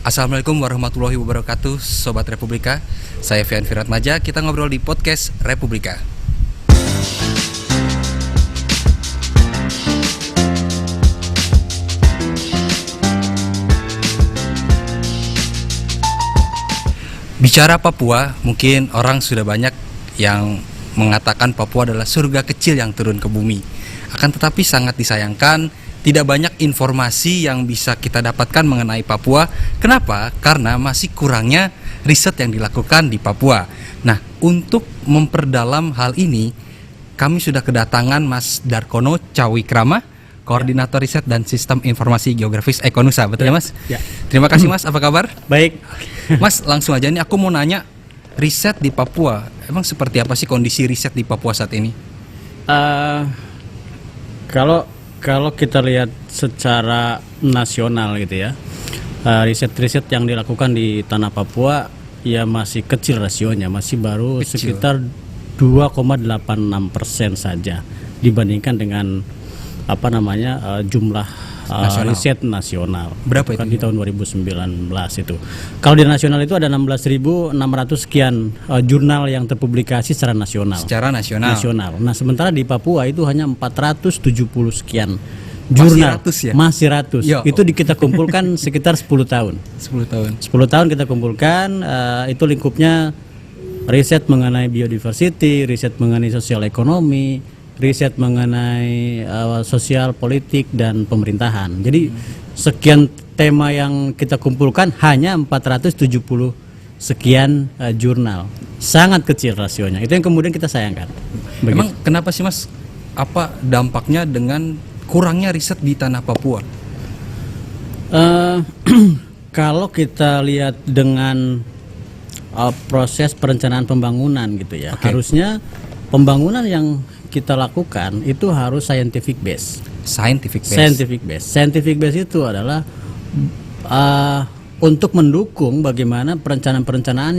Assalamualaikum warahmatullahi wabarakatuh, Sobat Republika. Saya Fian Firatmaja, kita ngobrol di podcast Republika. Bicara Papua, mungkin orang sudah banyak yang mengatakan Papua adalah surga kecil yang turun ke bumi. Akan tetapi sangat disayangkan, tidak banyak informasi yang bisa kita dapatkan mengenai Papua. Kenapa? Karena masih kurangnya riset yang dilakukan di Papua. Nah, untuk memperdalam hal ini, kami sudah kedatangan Mas Darkono Cawikrama, Koordinator Riset dan Sistem Informasi Geografis Ekonusa. Betul ya, Mas? Ya. Terima kasih, Mas. Apa kabar? Baik. Mas, langsung aja nih aku mau nanya, riset di Papua, emang seperti apa sih kondisi riset di Papua saat ini? Kalau kita lihat secara nasional gitu ya, riset-riset yang dilakukan di tanah Papua ya masih kecil rasionya, masih baru sekitar 2,86% saja dibandingkan dengan jumlah riset nasional. Berapa itu? Di tahun 2019 itu. Kalau di nasional itu ada 16.600 sekian jurnal yang terpublikasi secara nasional. Secara nasional. Nah, sementara di Papua itu hanya 470 sekian jurnal. Masih ratus. Yo. Itu kita kumpulkan sekitar 10 tahun. 10 tahun kita kumpulkan, itu lingkupnya riset mengenai biodiversity, riset mengenai sosial ekonomi, riset mengenai sosial politik dan pemerintahan. Jadi sekian tema yang kita kumpulkan hanya 470 sekian jurnal. Sangat kecil rasionya. Itu yang kemudian kita sayangkan. Begitu. Emang kenapa sih, Mas? Apa dampaknya dengan kurangnya riset di tanah Papua? Kalau kita lihat dengan proses perencanaan pembangunan gitu ya, harusnya pembangunan yang kita lakukan itu harus scientific base. Scientific base itu adalah untuk mendukung bagaimana perencanaan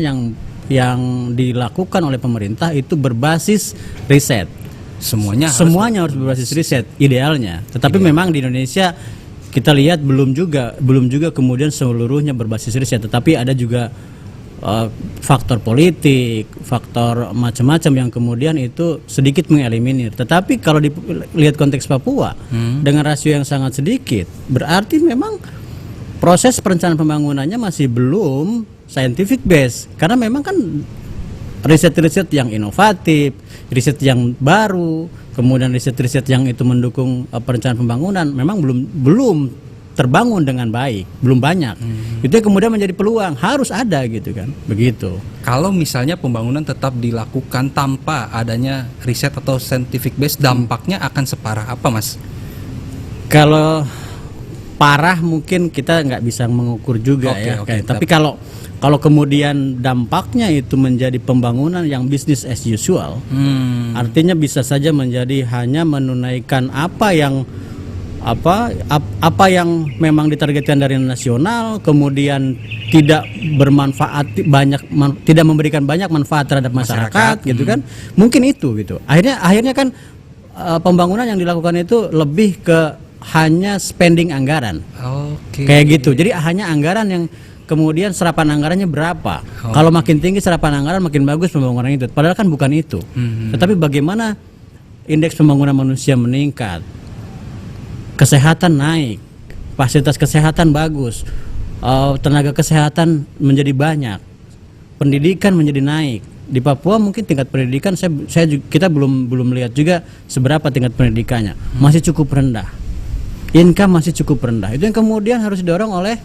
yang dilakukan oleh pemerintah itu berbasis riset. Semuanya harus berbasis riset idealnya. Tetapi memang di Indonesia kita lihat belum juga kemudian seluruhnya berbasis riset, tetapi ada juga faktor politik, faktor macam-macam yang kemudian itu sedikit mengeliminir. Tetapi kalau dilihat konteks Papua dengan rasio yang sangat sedikit, berarti memang proses perencanaan pembangunannya masih belum scientific base. Karena memang kan riset-riset yang inovatif, riset yang baru, kemudian riset-riset yang itu mendukung perencanaan pembangunan memang belum terbangun dengan baik, belum banyak. Itu yang kemudian menjadi peluang, harus ada gitu kan, begitu. Kalau misalnya pembangunan tetap dilakukan tanpa adanya riset atau scientific base, dampaknya akan separah apa, Mas? Kalau parah mungkin kita nggak bisa mengukur juga tapi kalau kemudian dampaknya itu menjadi pembangunan yang business as usual, artinya bisa saja menjadi hanya menunaikan apa yang memang ditargetkan dari nasional, kemudian tidak tidak memberikan banyak manfaat terhadap masyarakat gitu kan. Mungkin itu gitu. Akhirnya kan pembangunan yang dilakukan itu lebih ke hanya spending anggaran. Kayak gitu. Jadi hanya anggaran yang kemudian serapan anggarannya berapa. Kalau makin tinggi serapan anggaran makin bagus pembangunan itu. Padahal kan bukan itu. Tetapi bagaimana indeks pembangunan manusia meningkat, kesehatan naik, fasilitas kesehatan bagus, tenaga kesehatan menjadi banyak, pendidikan menjadi naik. Di Papua mungkin tingkat pendidikan kita belum lihat juga seberapa tingkat pendidikannya, masih cukup rendah, income masih cukup rendah. Itu yang kemudian harus didorong oleh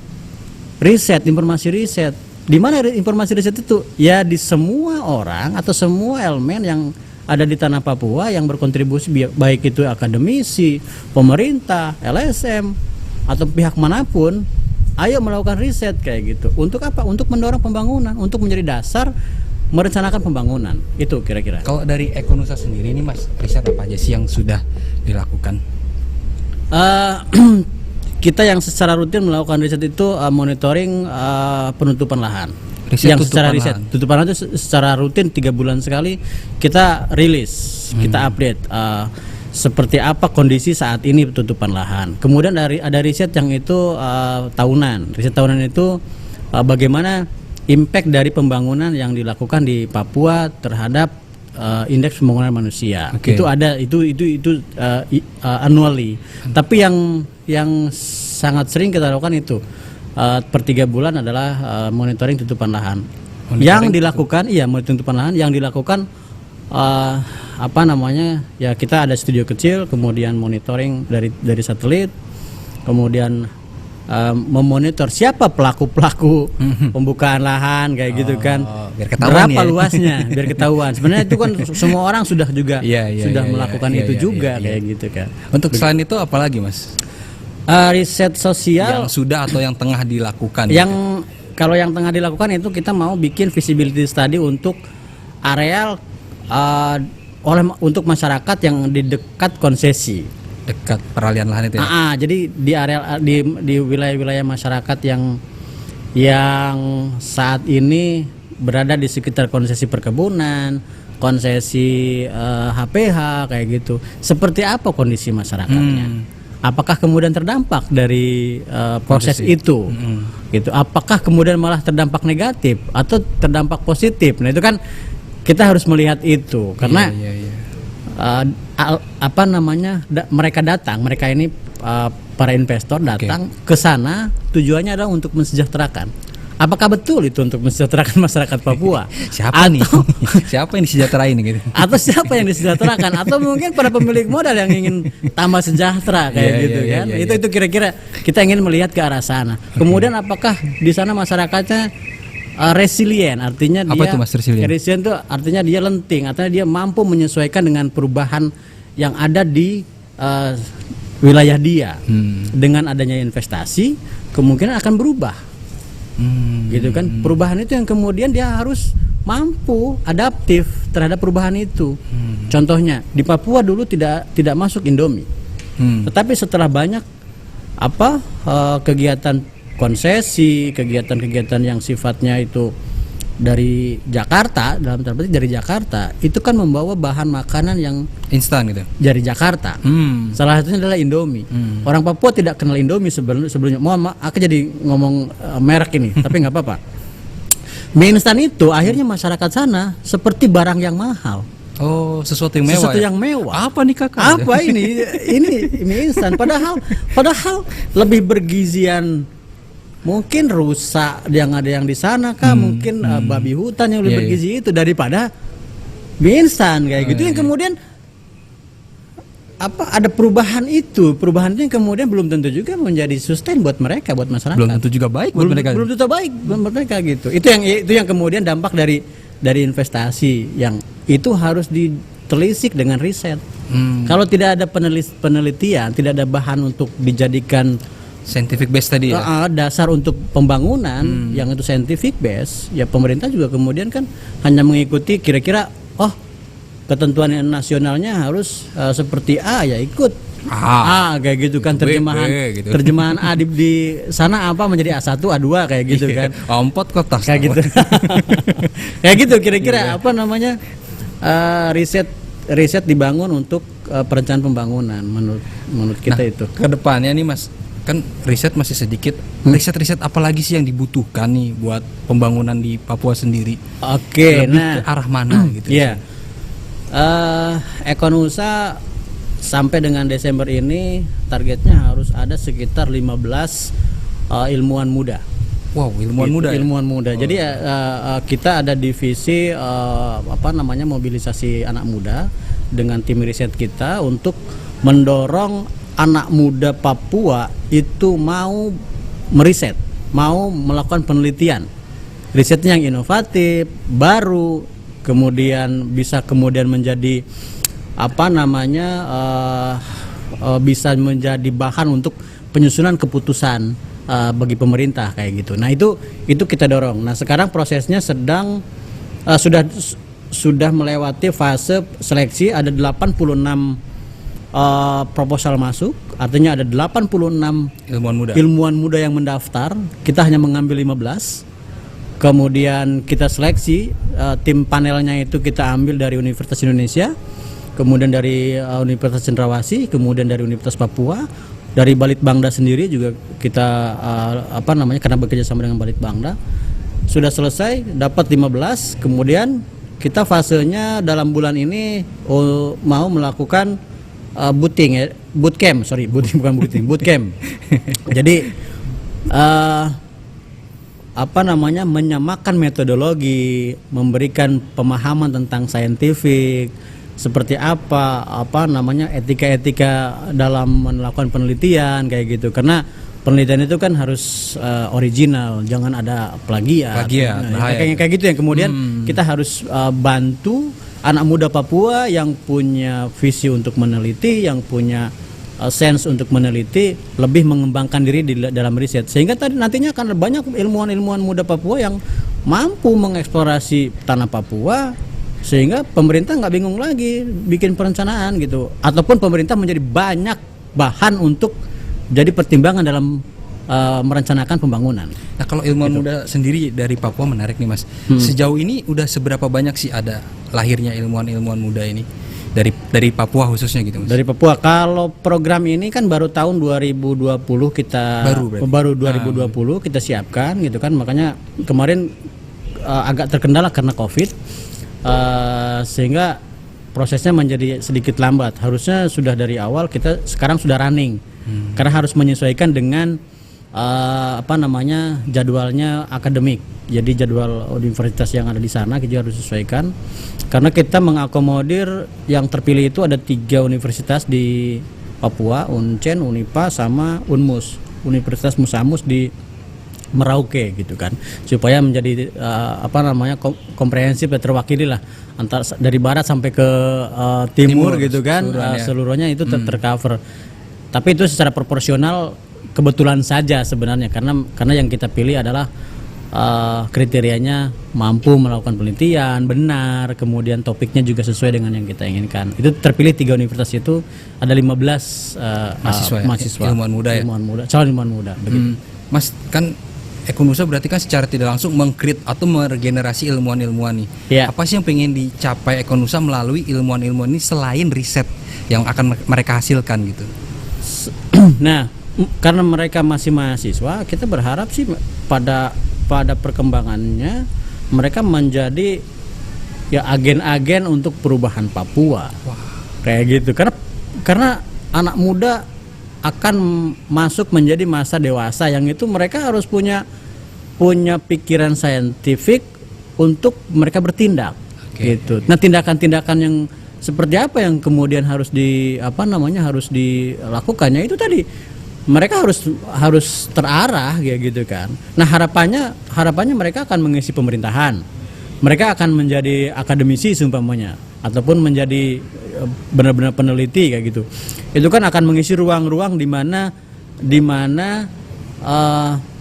riset, informasi riset. Di mana informasi riset itu? Ya di semua orang atau semua elemen yang ada di tanah Papua yang berkontribusi, baik itu akademisi, pemerintah, LSM atau pihak manapun, ayo melakukan riset kayak gitu. Untuk apa? Untuk mendorong pembangunan, untuk menjadi dasar merencanakan pembangunan. Itu kira-kira. Kalau dari Ekonusa sendiri ini, Mas, riset apa aja sih yang sudah dilakukan? Kita yang secara rutin melakukan riset itu monitoring penutupan lahan. Tutupan lahan itu secara rutin 3 bulan sekali kita rilis, kita update seperti apa kondisi saat ini tutupan lahan. Kemudian ada riset yang itu tahunan. Riset tahunan itu bagaimana impact dari pembangunan yang dilakukan di Papua terhadap indeks pembangunan manusia. Itu ada itu annually. Tapi yang sangat sering kita lakukan itu per 3 bulan adalah monitoring tutupan lahan. Yang dilakukan monitoring tutupan lahan yang dilakukan ya kita ada studio kecil, kemudian monitoring dari satelit, kemudian memonitor siapa pelaku pembukaan lahan kayak gitu kan, berapa luasnya biar ketahuan. Sebenarnya itu kan semua orang sudah juga melakukan itu juga kayak gitu kan. Untuk selain itu apalagi Mas? Riset sosial yang sudah atau yang tengah dilakukan? Yang kalau yang tengah dilakukan itu kita mau bikin feasibility study untuk areal untuk masyarakat yang di dekat konsesi, dekat peralihan lahan itu ya. Jadi di area di wilayah-wilayah masyarakat yang saat ini berada di sekitar konsesi perkebunan, konsesi HPH kayak gitu. Seperti apa kondisi masyarakatnya? Apakah kemudian terdampak dari proses itu? Gitu. Apakah kemudian malah terdampak negatif atau terdampak positif? Nah, itu kan kita harus melihat itu karena mereka ini para investor datang ke sana tujuannya adalah untuk mensejahterakan. Apakah betul itu untuk mensejahterakan masyarakat Papua? Siapa yang disejahterain gitu? Atau siapa yang disejahterakan? Atau mungkin para pemilik modal yang ingin tambah sejahtera kayak gitu kan? Itu kira-kira kita ingin melihat ke arah sana. Kemudian apakah di sana masyarakatnya resilient, artinya apa itu Mas resilient? Resilient itu artinya dia lenting, artinya dia mampu menyesuaikan dengan perubahan yang ada di wilayah dia. Dengan adanya investasi kemungkinan akan berubah. Gitu kan? Perubahan itu yang kemudian dia harus mampu adaptif terhadap perubahan itu. Contohnya di Papua dulu tidak masuk Indomie. Tetapi setelah banyak kegiatan konsesi, kegiatan-kegiatan yang sifatnya itu dari Jakarta, dalam tanda petik dari Jakarta, itu kan membawa bahan makanan yang instan gitu dari Jakarta. Salah satunya adalah Indomie. Orang Papua tidak kenal Indomie sebelumnya. Mohon maaf, aku jadi ngomong merek ini, tapi nggak apa-apa. Mie instan itu akhirnya masyarakat sana seperti barang yang mahal. Oh, sesuatu yang mewah. Sesuatu yang mewah. Apa nih Kakak? Apa ini? Ini mie instan. Padahal lebih bergizian. Mungkin rusak yang ada yang di sana kah, mungkin babi hutan yang lebih bergizi itu daripada mie instan kayak gitu. Yang kemudian ada perubahan itu yang kemudian belum tentu juga menjadi sustain buat mereka, buat masyarakat. Belum tentu juga baik buat mereka. Belum tentu baik buat mereka gitu. Itu yang kemudian dampak dari investasi yang itu harus ditelisik dengan riset. Kalau tidak ada penelitian, tidak ada bahan untuk dijadikan scientific base tadi ya? Dasar untuk pembangunan yang itu scientific base, ya pemerintah juga kemudian kan hanya mengikuti kira-kira ketentuan nasionalnya harus seperti A ya ikut A kayak gitu kan, terjemahan A di sana apa menjadi A1 A2 kayak gitu kan. Ompot kotak kayak gitu. Kayak gitu kira-kira riset dibangun untuk perencanaan pembangunan menurut kita itu. Kedepannya nih Mas, kan riset masih sedikit. Riset apa lagi sih yang dibutuhkan nih buat pembangunan di Papua sendiri? Lebih ke arah mana gitu? Iya. Ekonusa sampai dengan Desember ini targetnya harus ada sekitar 15 ilmuwan muda. Wow, ilmuwan muda. Jadi kita ada divisi mobilisasi anak muda dengan tim riset kita untuk mendorong anak muda Papua itu mau meriset, mau melakukan penelitian, risetnya yang inovatif, baru, kemudian bisa menjadi bisa menjadi bahan untuk penyusunan keputusan bagi pemerintah kayak gitu. Nah itu kita dorong. Nah sekarang prosesnya sedang sudah melewati fase seleksi, ada 86 proposal masuk, artinya ada 86 ilmuwan muda yang mendaftar. Kita hanya mengambil 15. Kemudian kita seleksi, tim panelnya itu kita ambil dari Universitas Indonesia, kemudian dari Universitas Cendrawasih, kemudian dari Universitas Papua, dari Balitbangda sendiri juga kita karena bekerja sama dengan Balitbangda sudah selesai dapat 15, kemudian kita fasenya dalam bulan ini mau melakukan bootcamp. Jadi menyamakan metodologi, memberikan pemahaman tentang saintifik, seperti etika-etika dalam melakukan penelitian kayak gitu. Karena penelitian itu kan harus original, jangan ada plagiat. Kayak gitu yang kemudian kita harus bantu anak muda Papua yang punya visi untuk meneliti, yang punya sense untuk meneliti, lebih mengembangkan diri di dalam riset, sehingga nantinya akan banyak ilmuwan-ilmuwan muda Papua yang mampu mengeksplorasi tanah Papua, sehingga pemerintah nggak bingung lagi bikin perencanaan gitu, ataupun pemerintah menjadi banyak bahan untuk jadi pertimbangan dalam merencanakan pembangunan. Nah, kalau ilmuwan muda sendiri dari Papua menarik nih Mas. Sejauh ini udah seberapa banyak sih ada lahirnya ilmuwan-ilmuwan muda ini dari Papua khususnya gitu Mas? Dari Papua. Kalau program ini kan baru tahun 2020 kita baru 2020 kita siapkan gitu kan. Makanya kemarin agak terkendala karena Covid. Sehingga prosesnya menjadi sedikit lambat. Harusnya sudah dari awal, kita sekarang sudah running. Karena harus menyesuaikan dengan jadwalnya akademik. Jadi jadwal universitas yang ada di sana kita harus sesuaikan. Karena kita mengakomodir yang terpilih itu ada 3 universitas di Papua, Uncen, Unipa, sama Unmus, Universitas Musamus di Merauke gitu kan, supaya menjadi komprehensif dan terwakili lah antara dari barat sampai ke timur gitu kan, seluruhnya itu tercover. Tapi itu secara proporsional kebetulan saja sebenarnya, karena yang kita pilih adalah kriterianya mampu melakukan penelitian benar, kemudian topiknya juga sesuai dengan yang kita inginkan. Itu terpilih 3 universitas itu, ada 15 mahasiswa ilmuwan muda calon ilmuwan muda begitu. Mas, kan Ekonusa berarti kan secara tidak langsung mengkreat atau meregenerasi ilmuwan-ilmuwan nih. Apa sih yang pengen dicapai Ekonusa melalui ilmuwan-ilmuwan ini selain riset yang akan mereka hasilkan gitu? Nah, karena mereka masih mahasiswa, kita berharap sih pada perkembangannya mereka menjadi ya agen-agen untuk perubahan Papua. Kayak gitu. Karena anak muda akan masuk menjadi masa dewasa yang itu mereka harus punya pikiran saintifik untuk mereka bertindak. Gitu. Nah, tindakan-tindakan yang seperti apa yang kemudian harus dilakukannya itu tadi mereka harus terarah kayak gitu kan. Nah, harapannya mereka akan mengisi pemerintahan. Mereka akan menjadi akademisi seumpamanya, ataupun menjadi benar-benar peneliti kayak gitu. Itu kan akan mengisi ruang-ruang di mana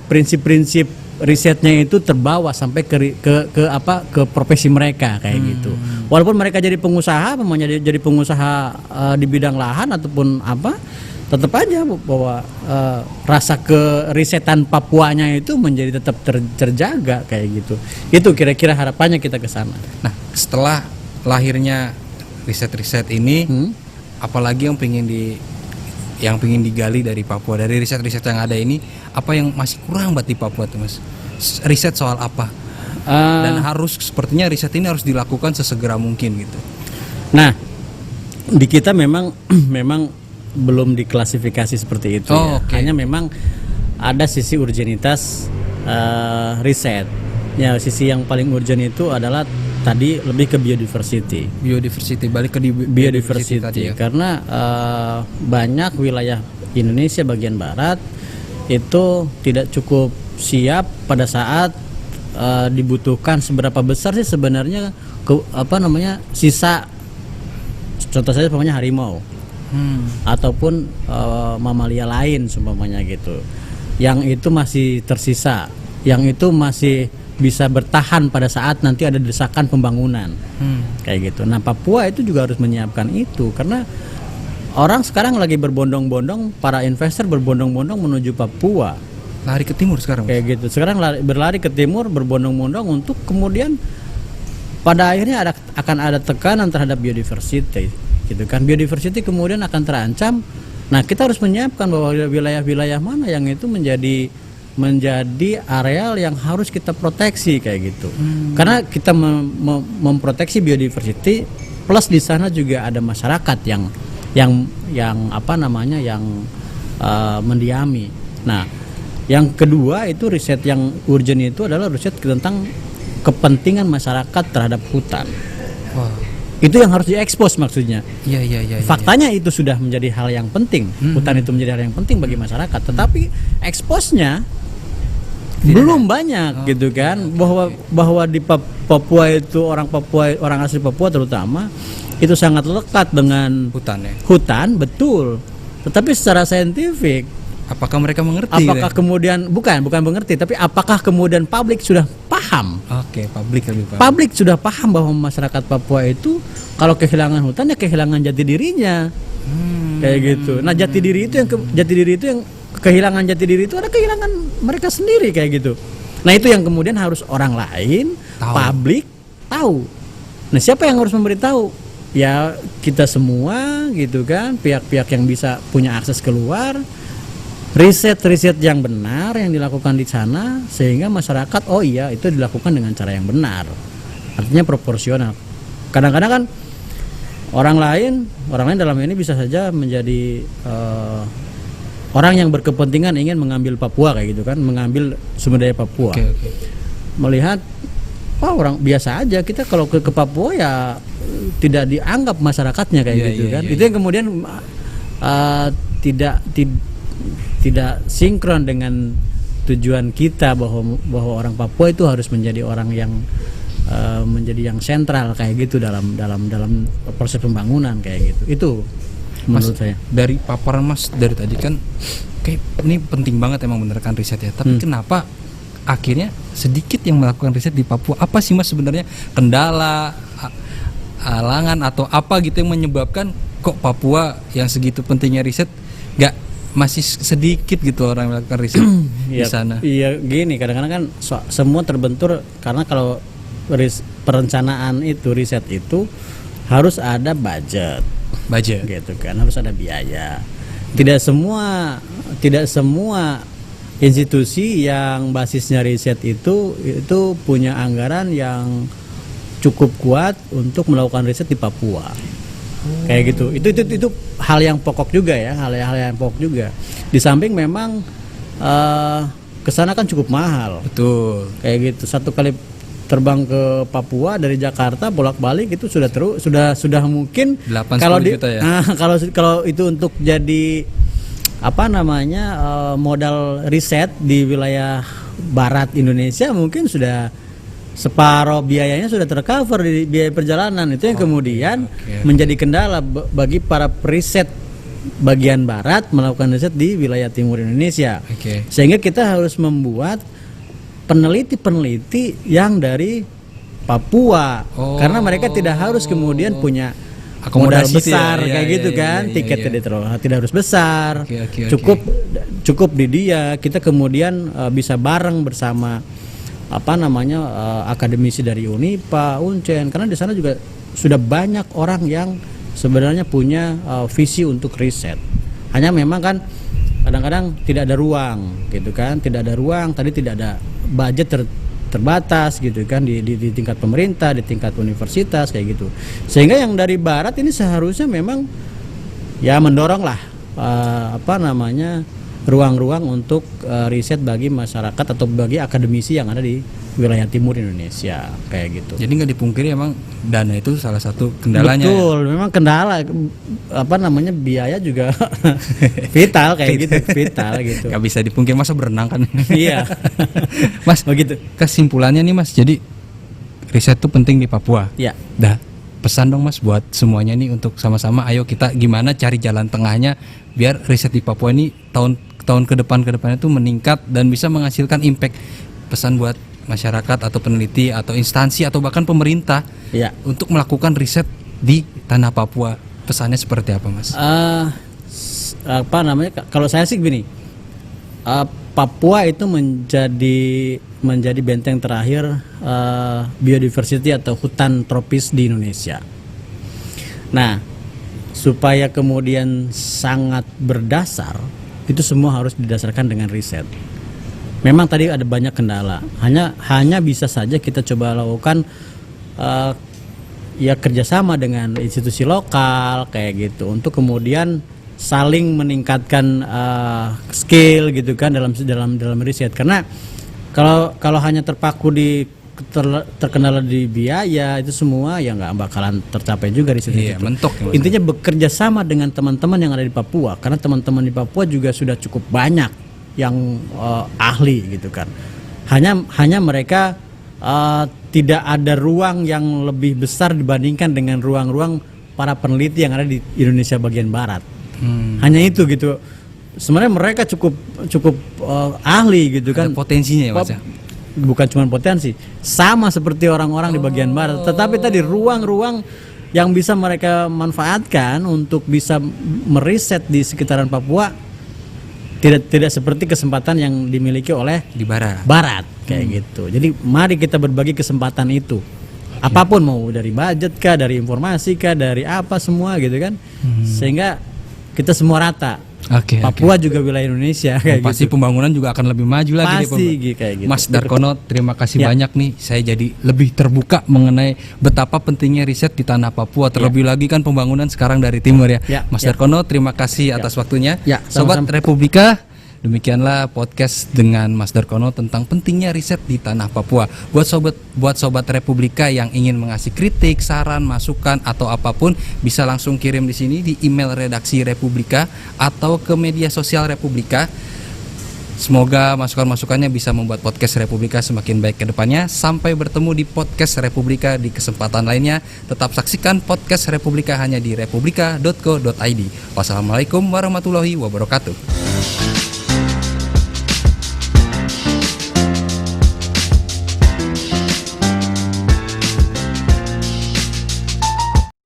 prinsip-prinsip risetnya itu terbawa sampai ke profesi mereka kayak gitu. Walaupun mereka jadi pengusaha, jadi pengusaha di bidang lahan ataupun apa, tetap aja bahwa rasa kerisetan Papuanya itu menjadi tetap terjaga kayak gitu. Itu kira-kira harapannya kita ke sana. Nah, setelah lahirnya riset-riset ini, apalagi yang pengen digali dari Papua, dari riset-riset yang ada ini, apa yang masih kurang buat di Papua tuh Mas? Riset soal apa? Dan sepertinya riset ini harus dilakukan sesegera mungkin gitu. Nah, di kita memang belum diklasifikasi seperti itu. Hanya memang ada sisi urgenitas riset. Ya, sisi yang paling urgent itu adalah tadi lebih ke biodiversity, balik ke biodiversity tadi ya. Karena banyak wilayah Indonesia bagian barat itu tidak cukup siap pada saat dibutuhkan seberapa besar sih sebenarnya sisa, contoh saja umpamanya harimau ataupun mamalia lain umpamanya gitu, yang itu masih tersisa, yang itu masih bisa bertahan pada saat nanti ada desakan pembangunan kayak gitu. Nah, Papua itu juga harus menyiapkan itu, karena orang sekarang lagi berbondong-bondong, para investor berbondong-bondong menuju Papua, lari ke timur sekarang kayak gitu. Sekarang berlari ke timur, berbondong-bondong untuk kemudian pada akhirnya akan ada tekanan terhadap biodiversity gitu kan. Biodiversity kemudian akan terancam Nah, kita harus menyiapkan bahwa wilayah-wilayah mana yang itu menjadi areal yang harus kita proteksi kayak gitu. Karena kita memproteksi biodiversity, plus di sana juga ada masyarakat yang mendiami. Nah, yang kedua itu riset yang urgent itu adalah riset tentang kepentingan masyarakat terhadap hutan. Wow. Itu yang harus diekspos maksudnya. Iya. Faktanya itu sudah menjadi hal yang penting. Hutan itu menjadi hal yang penting bagi masyarakat. Tetapi eksposnya belum banyak gitu kan. Bahwa di Papua itu orang asli Papua terutama itu sangat lekat dengan Hutan ya. Hutan, betul. Tetapi secara saintifik, Apakah mereka mengerti? apakah kemudian bukan mengerti, tapi apakah kemudian publik sudah paham? Oke, publik lebih paham. Publik sudah paham bahwa masyarakat Papua itu kalau kehilangan hutan ya kehilangan jati dirinya, kayak gitu. Nah, jati diri itu yang kehilangan jati diri itu ada kehilangan mereka sendiri kayak gitu. Nah, itu yang kemudian harus orang lain, publik tahu. Nah, siapa yang harus memberitahu? Ya kita semua gitu kan, pihak-pihak yang bisa punya akses keluar. Riset yang benar yang dilakukan di sana sehingga masyarakat oh iya itu dilakukan dengan cara yang benar, artinya proporsional. Kadang-kadang kan orang lain dalam ini bisa saja menjadi orang yang berkepentingan ingin mengambil Papua kayak gitu kan, mengambil sumber daya Papua. Okay. Melihat orang biasa aja, kita kalau ke Papua ya tidak dianggap masyarakatnya kayak gitu kan. Itu yang kemudian tidak sinkron dengan tujuan kita bahwa orang Papua itu harus menjadi orang yang menjadi yang sentral kayak gitu dalam proses pembangunan kayak gitu. Itu menurut saya. Dari paparan Mas dari tadi kan kayak ini penting banget emang bener kan riset ya. Tapi kenapa akhirnya sedikit yang melakukan riset di Papua? Apa sih Mas sebenarnya kendala, halangan atau apa gitu yang menyebabkan kok Papua yang segitu pentingnya riset masih sedikit gitu orang melakukan riset di sana? Iya, gini, kadang-kadang kan semua terbentur karena kalau perencanaan itu, riset itu harus ada budget gitu kan, harus ada biaya. Tidak semua institusi yang basisnya riset itu punya anggaran yang cukup kuat untuk melakukan riset di Papua. Kayak gitu. Itu hal yang pokok juga ya, hal yang pokok juga. Di samping memang kesana kan cukup mahal. Betul. Kayak gitu. Satu kali terbang ke Papua dari Jakarta bolak-balik itu sudah mungkin kalau juta ya. Kalau itu untuk jadi modal riset di wilayah barat Indonesia mungkin sudah separuh biayanya sudah tercover di biaya perjalanan. Itu yang kemudian menjadi kendala bagi para periset bagian barat melakukan riset di wilayah timur Indonesia. Sehingga kita harus membuat peneliti yang dari Papua, karena mereka tidak harus kemudian punya modal besar kayak gitu kan, tiketnya tidak harus besar, cukup di dia kita kemudian bisa bareng bersama akademisi dari Unipa, Uncen, karena di sana juga sudah banyak orang yang sebenarnya punya visi untuk riset. Hanya memang kan kadang-kadang tidak ada ruang gitu kan, tadi tidak ada budget terbatas gitu kan di tingkat pemerintah, di tingkat universitas kayak gitu. Sehingga yang dari barat ini seharusnya memang ya mendoronglah ruang-ruang untuk riset bagi masyarakat atau bagi akademisi yang ada di wilayah timur Indonesia kayak gitu. Jadi nggak dipungkiri emang dana itu salah satu kendalanya. Betul, memang kendala biaya juga vital kayak gitu, vital gitu. Gak bisa dipungkiri, masa berenang kan. Iya. Mas, begitu. Kesimpulannya nih Mas, jadi riset itu penting di Papua. Iya. Pesan dong Mas buat semuanya nih untuk sama-sama ayo kita gimana cari jalan tengahnya biar riset di Papua ini tahun ke depannya tuh meningkat dan bisa menghasilkan impact. Pesan buat masyarakat atau peneliti atau instansi atau bahkan pemerintah untuk melakukan riset di tanah Papua. Pesannya seperti apa Mas? Kalau saya sih begini, Papua itu menjadi benteng terakhir biodiversity atau hutan tropis di Indonesia. Nah, supaya kemudian sangat berdasar, itu semua harus didasarkan dengan riset. Memang tadi ada banyak kendala. Hanya bisa saja kita coba lakukan ya kerjasama dengan institusi lokal kayak gitu untuk kemudian saling meningkatkan skill gitu kan dalam riset. Karena kalau hanya terpaku di terkendala di biaya, itu semua ya nggak bakalan tercapai juga riset itu. Mentok. Intinya bekerja sama dengan teman-teman yang ada di Papua, karena teman-teman di Papua juga sudah cukup banyak yang ahli gitu kan. Hanya mereka tidak ada ruang yang lebih besar dibandingkan dengan ruang-ruang para peneliti yang ada di Indonesia bagian barat. Hanya itu gitu. Sebenarnya mereka cukup ahli gitu kan. Ada potensinya ya Mas ya? Bukan cuma potensi, sama seperti orang-orang di bagian barat. Tetapi tadi ruang-ruang yang bisa mereka manfaatkan untuk bisa meriset di sekitaran Papua tidak seperti kesempatan yang dimiliki oleh di barat kayak gitu. Jadi mari kita berbagi kesempatan itu. Apapun, mau dari budget kah, dari informasi kah, dari apa semua gitu kan. Sehingga kita semua rata. Papua juga wilayah Indonesia kayak pasti gitu. Pembangunan juga akan lebih maju lagi kayak gitu. Mas Darkono, terima kasih banyak nih. Saya jadi lebih terbuka mengenai betapa pentingnya riset di tanah Papua. Terlebih lagi kan pembangunan sekarang dari timur ya. Mas Darkono, terima kasih atas waktunya. Sobat Republika, demikianlah podcast dengan Mas Darkono tentang pentingnya riset di tanah Papua. Buat sobat Republika yang ingin mengasih kritik, saran, masukan atau apapun, bisa langsung kirim di sini di email redaksi Republika atau ke media sosial Republika. Semoga masukan-masukannya bisa membuat podcast Republika semakin baik ke depannya. Sampai bertemu di podcast Republika di kesempatan lainnya. Tetap saksikan podcast Republika hanya di republika.co.id. Wassalamualaikum warahmatullahi wabarakatuh.